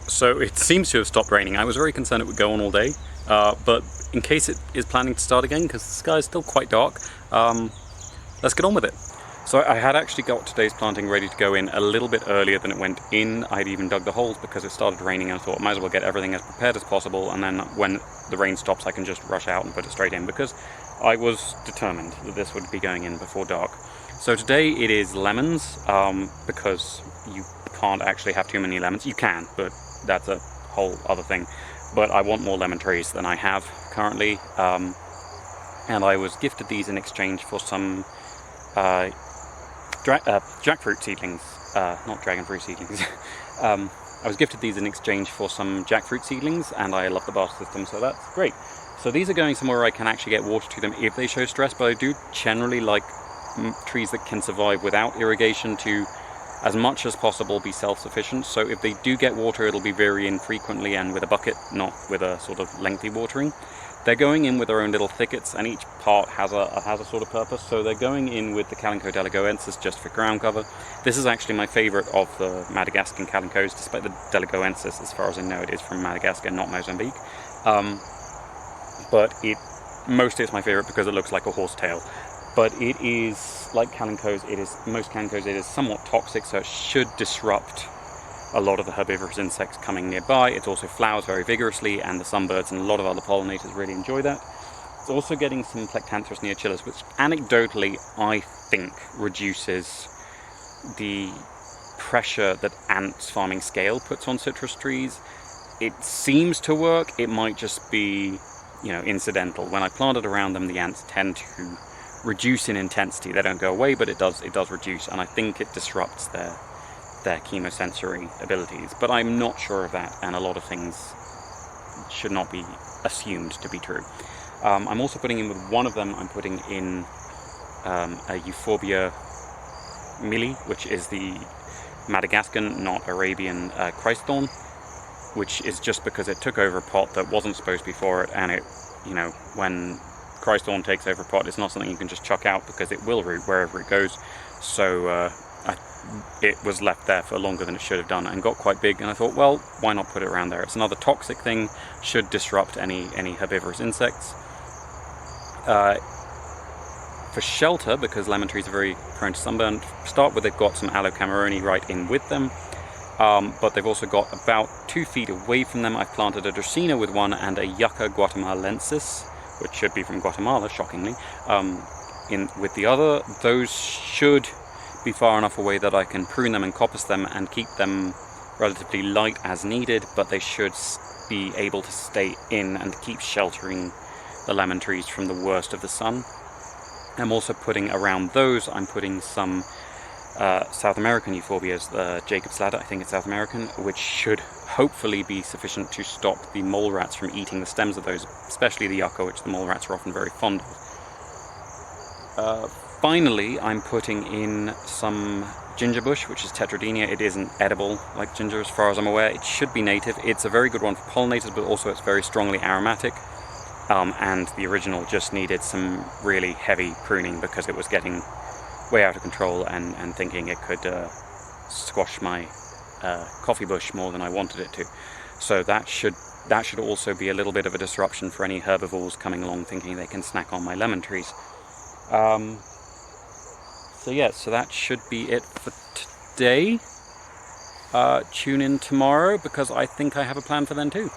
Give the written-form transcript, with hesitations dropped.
So it seems to have stopped raining. I was very concerned it would go on all day, but in case it is planning to start again, because the sky is still quite dark, let's get on with it. So I had actually got today's planting ready to go in a little bit earlier than it went in. I'd even dug the holes because it started raining, and I thought I might as well get everything as prepared as possible, and then when the rain stops I can just rush out and put it straight in, because I was determined that this would be going in before dark. So today it is lemons, because you can't actually have too many lemons. You can, but that's a whole other thing. But I want more lemon trees than I have currently, and I was gifted these in exchange for some jackfruit seedlings, not dragon fruit seedlings. I was gifted these in exchange for some jackfruit seedlings, and I love the barter system, so that's great. So these are going somewhere where I can actually get water to them if they show stress, but I do generally like trees that can survive without irrigation to, as much as possible, be self-sufficient. So if they do get water, it'll be very infrequently and with a bucket, not with a sort of lengthy watering. They're going in with their own little thickets, and each part has a sort of purpose. So they're going in with the Calico delegoensis just for ground cover. This is actually my favourite of the Madagascan calicos, despite the delegoensis, as far as I know, it is from Madagascar, not Mozambique. But mostly it's my favourite because it looks like a horsetail. But it is, like calicos, most calicos, it is somewhat toxic, so it should disrupt a lot of the herbivorous insects coming nearby. It also flowers very vigorously, and the sunbirds and a lot of other pollinators really enjoy that. It's also getting some Plectanthrus neochilus, which anecdotally I think reduces the pressure that ants farming scale puts on citrus trees. It seems to work. It might just be, incidental. When I planted around them, the ants tend to reduce in intensity. They don't go away, but it does reduce, and I think it disrupts their chemosensory abilities. But I'm not sure of that, and a lot of things should not be assumed to be true. I'm also putting in with one of them, I'm putting in a Euphorbia mili, which is the Madagascan, not Arabian, Christthorn, which is just because it took over a pot that wasn't supposed to be for it, and it, when Christthorn takes over a pot, it's not something you can just chuck out because it will root wherever it goes. So it was left there for longer than it should have done and got quite big, and I thought, well, why not put it around there? It's another toxic thing, should disrupt any herbivorous insects. For shelter, because lemon trees are very prone to sunburn, to start with, they've got some Aloe cameroni right in with them, but they've also got about 2 feet away from them, I've planted a Dracaena with one and a Yucca guatemalensis, which should be from Guatemala, shockingly, with the other. Those should be far enough away that I can prune them and coppice them and keep them relatively light as needed, but they should be able to stay in and keep sheltering the lemon trees from the worst of the sun. I'm also putting around those, I'm putting some South American euphorbias, Jacob's ladder, I think it's South American, which should hopefully be sufficient to stop the mole rats from eating the stems of those, especially the yucca, which the mole rats are often very fond of. Finally, I'm putting in some ginger bush, which is Tetradenia. It isn't edible like ginger as far as I'm aware. It should be native. It's a very good one for pollinators, but also it's very strongly aromatic. And the original just needed some really heavy pruning because it was getting way out of control and thinking it could squash my coffee bush more than I wanted it to. So that should also be a little bit of a disruption for any herbivores coming along thinking they can snack on my lemon trees. So that should be it for today. Tune in tomorrow because I think I have a plan for then too.